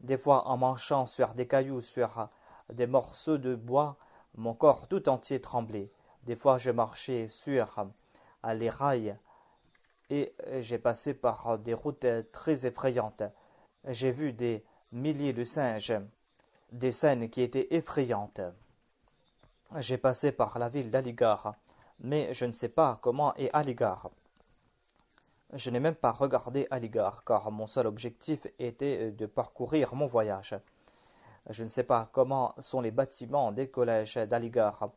Des fois, en marchant sur des cailloux, sur des morceaux de bois, mon corps tout entier tremblait. Des fois, je marchais sur les rails et j'ai passé par des routes très effrayantes. J'ai vu des milliers de singes, des scènes qui étaient effrayantes. J'ai passé par la ville d'Aligarh, mais je ne sais pas comment est Aligarh. Je n'ai même pas regardé Aligarh, car mon seul objectif était de parcourir mon voyage. Je ne sais pas comment sont les bâtiments des collèges d'Aligarh.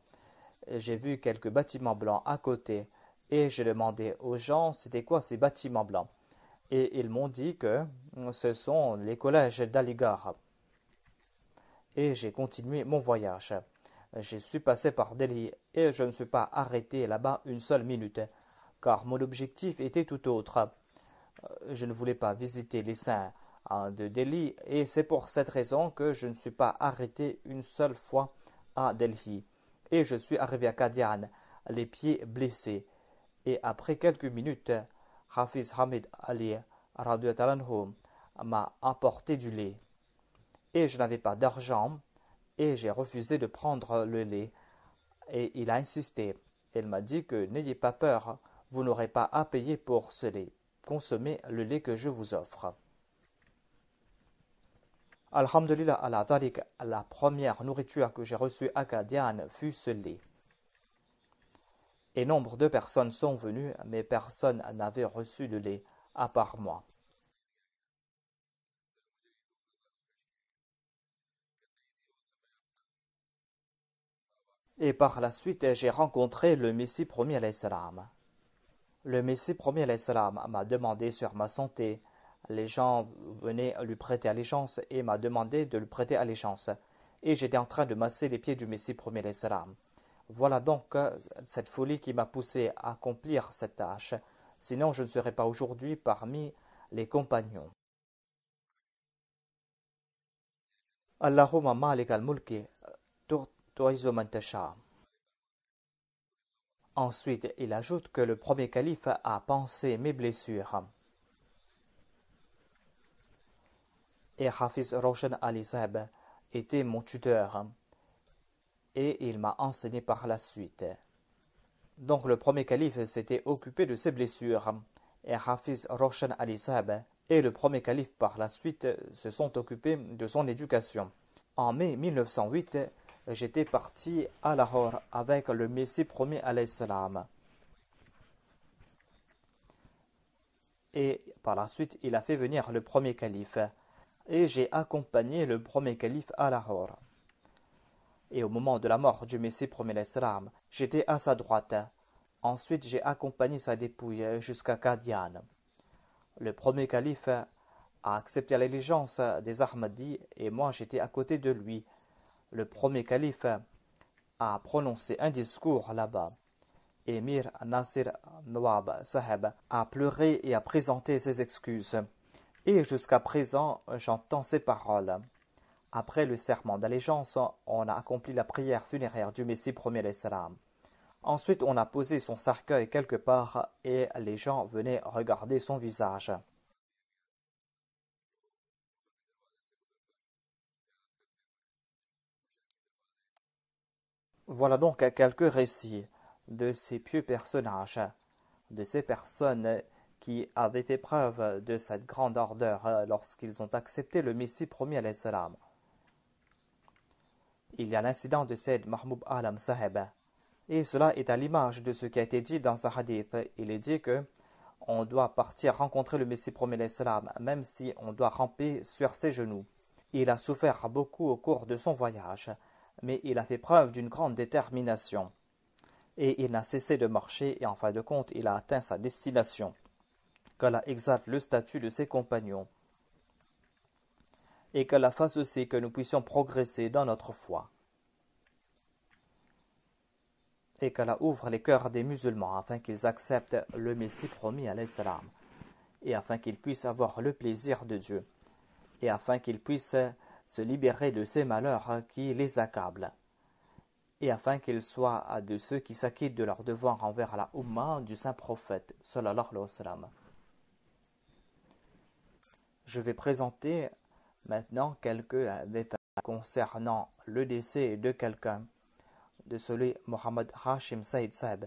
J'ai vu quelques bâtiments blancs à côté, Et j'ai demandé aux gens c'était quoi ces bâtiments blancs. Et ils m'ont dit que ce sont les collèges d'Aligarh. Et j'ai continué mon voyage. Je suis passé par Delhi et je ne me suis pas arrêté là-bas une seule minute, car mon objectif était tout autre. Je ne voulais pas visiter les saints de Delhi et c'est pour cette raison que je ne suis pas arrêté une seule fois à Delhi. Et je suis arrivé à Qadian, les pieds blessés. Et après quelques minutes, Hafiz Hamid Ali radhiyallahu anhu, m'a apporté du lait. Et je n'avais pas d'argent et j'ai refusé de prendre le lait. Et il a insisté. Il m'a dit que n'ayez pas peur, vous n'aurez pas à payer pour ce lait. Consommez le lait que je vous offre. Alhamdulillah ala dhalik, la première nourriture que j'ai reçue à Qadian fut ce lait. Et nombre de personnes sont venues, mais personne n'avait reçu de lait, à part moi. Et par la suite, j'ai rencontré le Messie promis alayhi salam. Le Messie promis alayhi salam m'a demandé sur ma santé. Les gens venaient lui prêter allégeance et m'a demandé de lui prêter allégeance. Et j'étais en train de masser les pieds du Messie promis alayhi salam. Voilà donc cette folie qui m'a poussé à accomplir cette tâche. Sinon, je ne serais pas aujourd'hui parmi les compagnons. Allahumma malik al-mulki tu'izzu man tasha. Ensuite, il ajoute que le premier calife a pansé mes blessures. Et Hafiz Roshan Ali Saheb était mon tuteur. Et il m'a enseigné par la suite. Donc le premier calife s'était occupé de ses blessures. Et Hafiz Roshan Ali Saheb et le premier calife par la suite se sont occupés de son éducation. En mai 1908, j'étais parti à Lahore avec le Messie promis alayhi salam. Et par la suite, il a fait venir le premier calife. Et j'ai accompagné le premier calife à Lahore. Et au moment de la mort du Messie promis alayhi salam, j'étais à sa droite. Ensuite, j'ai accompagné sa dépouille jusqu'à Qadian. Le premier calife a accepté l'allégeance des Ahmadis et moi j'étais à côté de lui. Le premier calife a prononcé un discours là-bas. Émir Nasir Nawab Saheb a pleuré et a présenté ses excuses. Et jusqu'à présent, j'entends ces paroles. Après le serment d'allégeance, on a accompli la prière funéraire du Messie premier alayhi salam. Ensuite, on a posé son cercueil quelque part et les gens venaient regarder son visage. Voilà donc quelques récits de ces pieux personnages, de ces personnes qui avaient fait preuve de cette grande ardeur lorsqu'ils ont accepté le Messie promis alayhi salam. Il y a l'incident de Sayyid Mahmoud Alam Saheb, et cela est à l'image de ce qui a été dit dans un hadith. Il est dit que on doit partir rencontrer le Messie promis alayhi salam, même si on doit ramper sur ses genoux. Il a souffert beaucoup au cours de son voyage, mais il a fait preuve d'une grande détermination. Et il n'a cessé de marcher et en fin de compte, il a atteint sa destination. Qu'Allah exalte le statut de ses compagnons. Et qu'Allah fasse aussi que nous puissions progresser dans notre foi. Et qu'Allah ouvre les cœurs des musulmans afin qu'ils acceptent le Messie promis alayhi salam. Et afin qu'ils puissent avoir le plaisir de Dieu. Et afin qu'ils puissent se libérer de ces malheurs qui les accablent. Et afin qu'ils soient de ceux qui s'acquittent de leur devoir envers la Ummah du saint prophète sallallahu alayhi wa sallam. Je vais présenter maintenant quelques détails concernant le décès de quelqu'un, de celui Mohammed Hashim Saïd Saeb,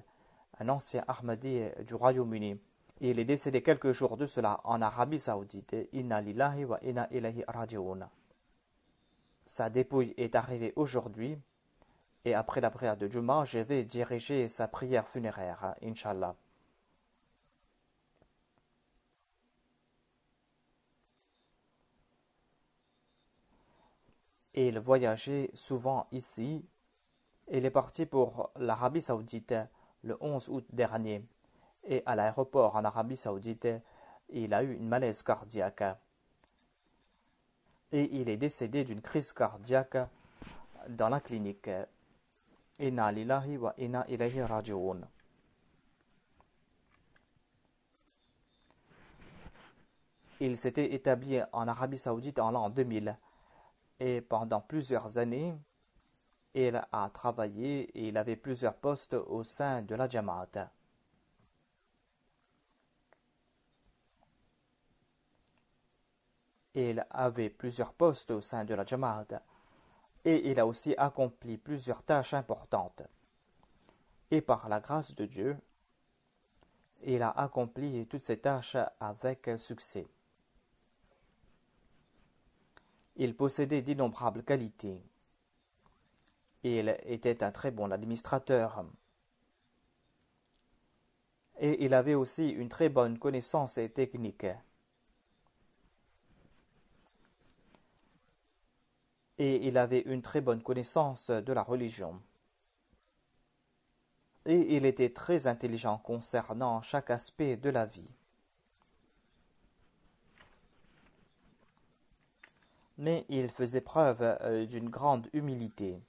un ancien Ahmadi du Royaume-Uni. Il est décédé quelques jours de cela en Arabie Saoudite. Inna lillahi wa inna ilayhi raji'un. Sa dépouille est arrivée aujourd'hui. Et après la prière de Juma, je vais diriger sa prière funéraire, Inch'Allah. Et il voyageait souvent ici. Il est parti pour l'Arabie Saoudite le 11 août dernier. Et à l'aéroport en Arabie Saoudite, il a eu une malaise cardiaque. Et il est décédé d'une crise cardiaque dans la clinique. Inna lillahi wa inna ilayhi raji'un. Il s'était établi en Arabie Saoudite en l'an 2000 et pendant plusieurs années, il a travaillé et il avait plusieurs postes au sein de la Jamaat. Il avait plusieurs postes au sein de la Jamaat et il a aussi accompli plusieurs tâches importantes. Et par la grâce de Dieu, il a accompli toutes ces tâches avec succès. Il possédait d'innombrables qualités. Il était un très bon administrateur. Et il avait aussi une très bonne connaissance technique. Et il avait une très bonne connaissance de la religion. Et il était très intelligent concernant chaque aspect de la vie. Mais il faisait preuve d'une grande humilité.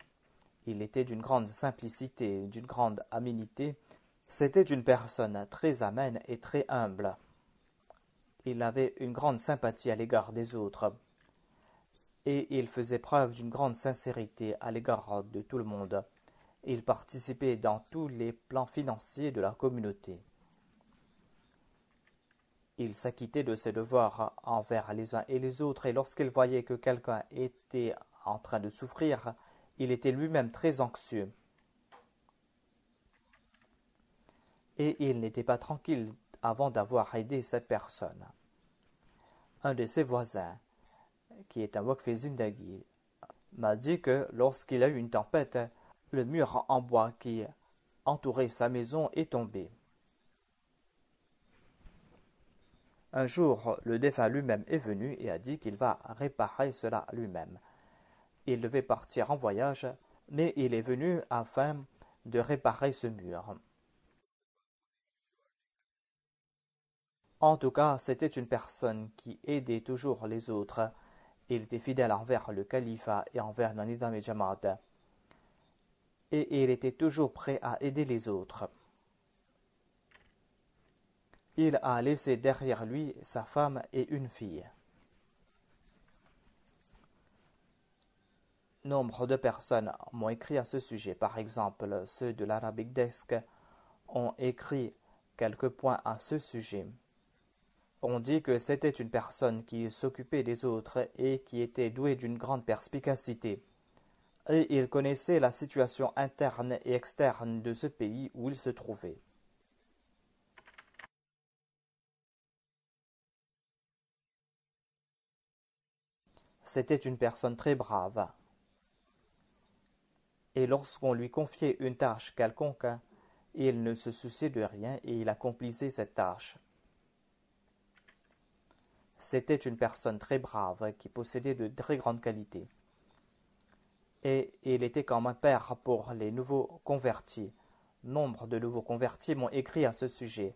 Il était d'une grande simplicité, d'une grande aménité. C'était une personne très amène et très humble. Il avait une grande sympathie à l'égard des autres. Et il faisait preuve d'une grande sincérité à l'égard de tout le monde. Il participait dans tous les plans financiers de la communauté. Il s'acquittait de ses devoirs envers les uns et les autres, et lorsqu'il voyait que quelqu'un était en train de souffrir, il était lui-même très anxieux. Et il n'était pas tranquille avant d'avoir aidé cette personne. Un de ses voisins, qui est un Waqf Zindagi, m'a dit que lorsqu'il a eu une tempête, le mur en bois qui entourait sa maison est tombé. Un jour, le défunt lui-même est venu et a dit qu'il va réparer cela lui-même. Il devait partir en voyage, mais il est venu afin de réparer ce mur. En tout cas, c'était une personne qui aidait toujours les autres. Il était fidèle envers le califat et envers le Nizam et Jamaat. Et il était toujours prêt à aider les autres. Il a laissé derrière lui sa femme et une fille. Nombre de personnes m'ont écrit à ce sujet. Par exemple, ceux de l'Arabic Desk ont écrit quelques points à ce sujet. On dit que c'était une personne qui s'occupait des autres et qui était douée d'une grande perspicacité. Et il connaissait la situation interne et externe de ce pays où il se trouvait. C'était une personne très brave. Et lorsqu'on lui confiait une tâche quelconque, il ne se souciait de rien et il accomplissait cette tâche. C'était une personne très brave qui possédait de très grandes qualités. Et il était comme un père pour les nouveaux convertis. Nombre de nouveaux convertis m'ont écrit à ce sujet.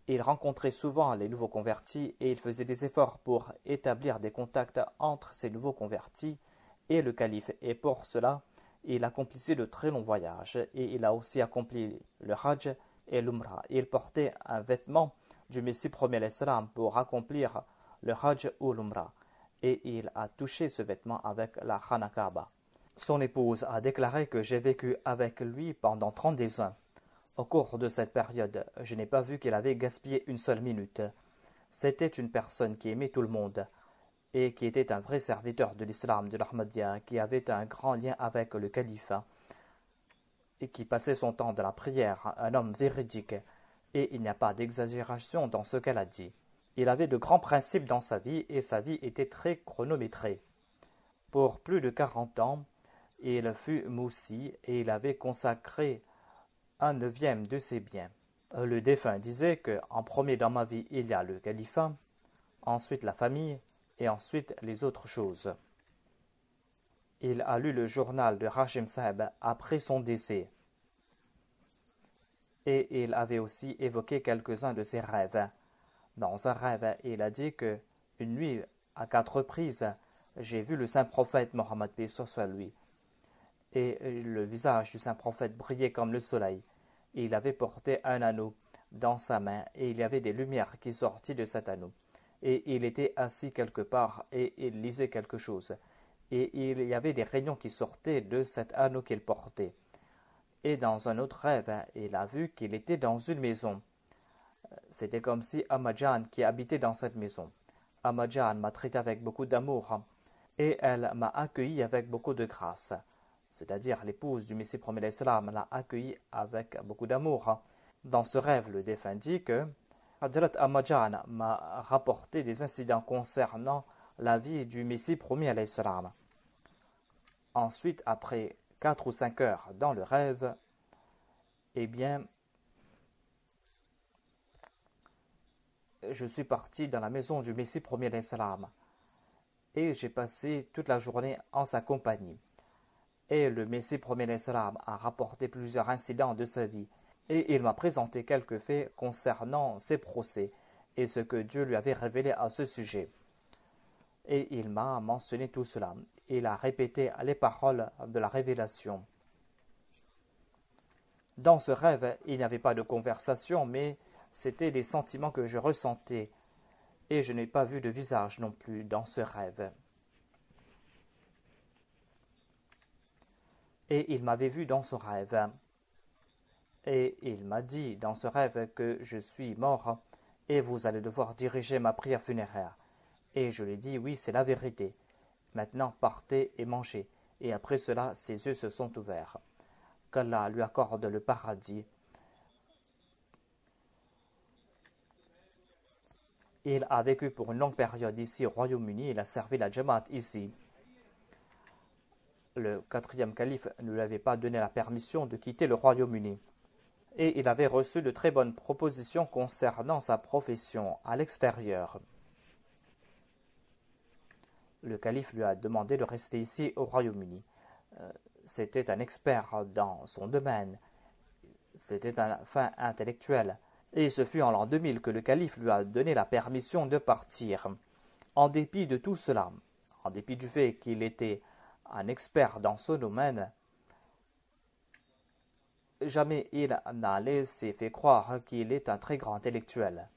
Il rencontrait souvent les nouveaux convertis et il faisait des efforts pour établir des contacts entre ces nouveaux convertis et le calife. Et pour cela, il accomplissait de très longs voyages et il a aussi accompli le Hajj et l'Umrah. Il portait un vêtement du Messie premier l'Islam pour accomplir le Hajj ou l'Umrah. Et il a touché ce vêtement avec la Khana Kaaba. Son épouse a déclaré que j'ai vécu avec lui pendant 32 ans. Au cours de cette période, je n'ai pas vu qu'il avait gaspillé une seule minute. C'était une personne qui aimait tout le monde et qui était un vrai serviteur de l'islam, de l'Ahmadiyya, qui avait un grand lien avec le califat et qui passait son temps dans la prière, un homme véridique, et il n'y a pas d'exagération dans ce qu'elle a dit. Il avait de grands principes dans sa vie et sa vie était très chronométrée. Pour plus de 40 ans, il fut moussi et il avait consacré 1/9 de ses biens. Le défunt disait que en premier dans ma vie il y a le califat, ensuite la famille et ensuite les autres choses. Il a lu le journal de Hashim Saheb après son décès. Et il avait aussi évoqué quelques-uns de ses rêves. Dans un rêve, il a dit que une nuit, à 4 reprises, j'ai vu le saint prophète Mohammed paix soit lui. Et le visage du saint prophète brillait comme le soleil. Il avait porté un anneau dans sa main et il y avait des lumières qui sortaient de cet anneau. Et il était assis quelque part et il lisait quelque chose. Et il y avait des rayons qui sortaient de cet anneau qu'il portait. Et dans un autre rêve, il a vu qu'il était dans une maison. C'était comme si Ammajan qui habitait dans cette maison. Ammajan m'a traité avec beaucoup d'amour et elle m'a accueilli avec beaucoup de grâce. C'est-à-dire l'épouse du Messie premier l'Islam l'a accueilli avec beaucoup d'amour. Dans ce rêve, le défunt dit que Hadrat Ammajan m'a rapporté des incidents concernant la vie du Messie premier l'Islam. Ensuite, après 4 ou 5 heures dans le rêve, eh bien, je suis parti dans la maison du Messie premier l'Islam et j'ai passé toute la journée en sa compagnie. Et le Messie premier l'Islam a rapporté plusieurs incidents de sa vie et il m'a présenté quelques faits concernant ses procès et ce que Dieu lui avait révélé à ce sujet. Et il m'a mentionné tout cela. Il a répété les paroles de la révélation. Dans ce rêve, il n'y avait pas de conversation, mais c'était des sentiments que je ressentais. Et je n'ai pas vu de visage non plus dans ce rêve. Et il m'avait vu dans ce rêve. Et il m'a dit dans ce rêve que je suis mort et vous allez devoir diriger ma prière funéraire. Et je lui ai dit oui, c'est la vérité. Maintenant, partez et mangez. Et après cela, ses yeux se sont ouverts. Qu'Allah lui accorde le paradis. Il a vécu pour une longue période ici au Royaume-Uni. Il a servi la Jamaat ici. Le 4e calife ne lui avait pas donné la permission de quitter le Royaume-Uni. Et il avait reçu de très bonnes propositions concernant sa profession à l'extérieur. Le calife lui a demandé de rester ici au Royaume-Uni. C'était un expert dans son domaine. C'était un fin intellectuel. Et ce fut en l'an 2000 que le calife lui a donné la permission de partir. En dépit de tout cela, en dépit du fait qu'il était un expert dans ce domaine, jamais il n'a laissé fait croire qu'il est un très grand intellectuel.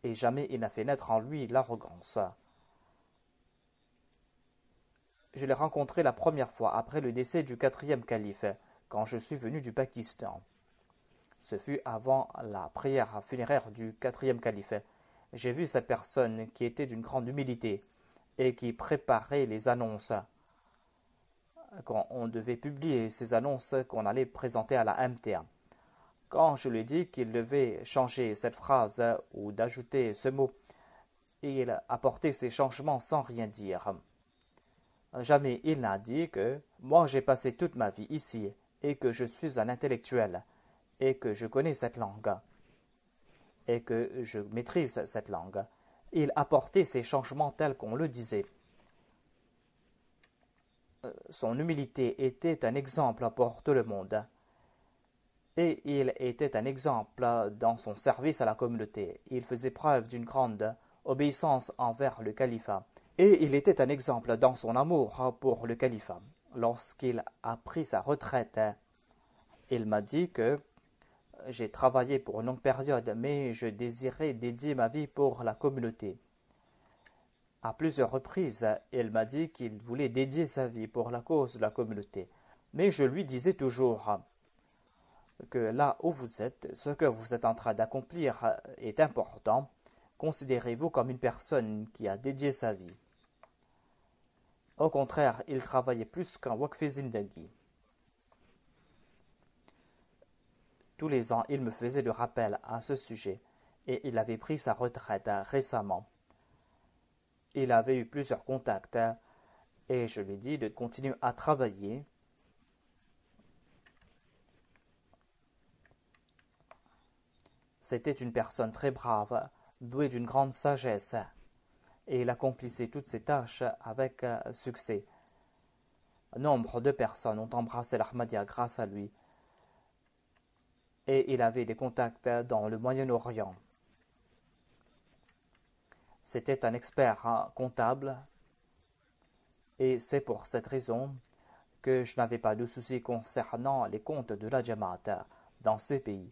Et jamais il n'a fait naître en lui l'arrogance. Je l'ai rencontré la première fois après le décès du 4e calife, quand je suis venu du Pakistan. Ce fut avant la prière funéraire du 4e calife. J'ai vu cette personne qui était d'une grande humilité et qui préparait les annonces. Quand on devait publier ces annonces qu'on allait présenter à la MTA. Quand je lui ai dit qu'il devait changer cette phrase ou d'ajouter ce mot, il apportait ces changements sans rien dire. Jamais il n'a dit que moi j'ai passé toute ma vie ici et que je suis un intellectuel et que je connais cette langue et que je maîtrise cette langue. Il apportait ces changements tels qu'on le disait. Son humilité était un exemple pour tout le monde. Et il était un exemple dans son service à la communauté. Il faisait preuve d'une grande obéissance envers le califat. Et il était un exemple dans son amour pour le califat. Lorsqu'il a pris sa retraite, il m'a dit que j'ai travaillé pour une longue période, mais je désirais dédier ma vie pour la communauté. À plusieurs reprises, il m'a dit qu'il voulait dédier sa vie pour la cause de la communauté. Mais je lui disais toujours que là où vous êtes, ce que vous êtes en train d'accomplir est important. Considérez-vous comme une personne qui a dédié sa vie. Au contraire, il travaillait plus qu'un Waqf Zindagi. Tous les ans, il me faisait de rappel à ce sujet et il avait pris sa retraite récemment. Il avait eu plusieurs contacts et je lui ai dit de continuer à travailler. C'était une personne très brave, douée d'une grande sagesse, et il accomplissait toutes ses tâches avec succès. Nombre de personnes ont embrassé l'Ahmadiyya grâce à lui. et il avait des contacts dans le Moyen-Orient. C'était un expert comptable et c'est pour cette raison que je n'avais pas de soucis concernant les comptes de la Jamaat dans ces pays.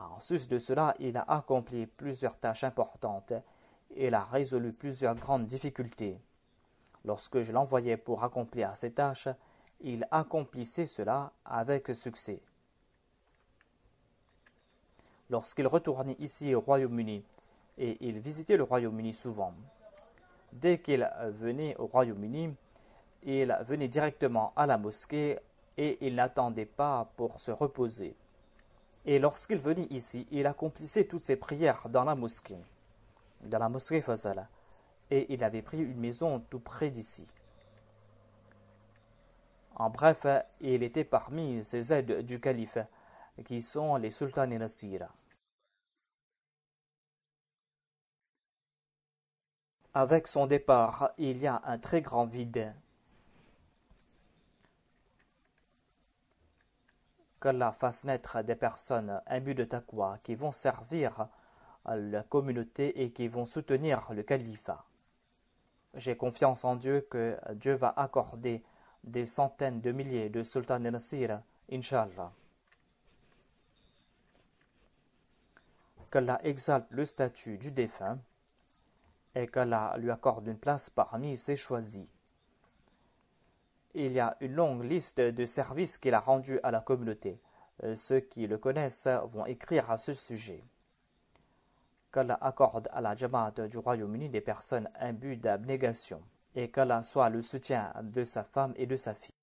En sus de cela, il a accompli plusieurs tâches importantes et il a résolu plusieurs grandes difficultés. Lorsque je l'envoyais pour accomplir ces tâches, il accomplissait cela avec succès. Lorsqu'il retournait ici au Royaume-Uni, et il visitait le Royaume-Uni souvent, dès qu'il venait au Royaume-Uni, il venait directement à la mosquée et il n'attendait pas pour se reposer. Et lorsqu'il venait ici, il accomplissait toutes ses prières dans la mosquée Fazal, et il avait pris une maison tout près d'ici. En bref, il était parmi ces aides du calife, qui sont les sultans et Nasir. Avec son départ, il y a un très grand vide. Qu'Allah fasse naître des personnes imbues de taqwa qui vont servir la communauté et qui vont soutenir le califat. J'ai confiance en Dieu que Dieu va accorder des centaines de milliers de sultans et Nasir, Inch'Allah. Qu'Allah exalte le statut du défunt et qu'Allah lui accorde une place parmi ses choisis. Il y a une longue liste de services qu'il a rendus à la communauté. Ceux qui le connaissent vont écrire à ce sujet. Qu'Allah accorde à la Jamaat du Royaume-Uni des personnes imbues d'abnégation et qu'Allah soit le soutien de sa femme et de sa fille.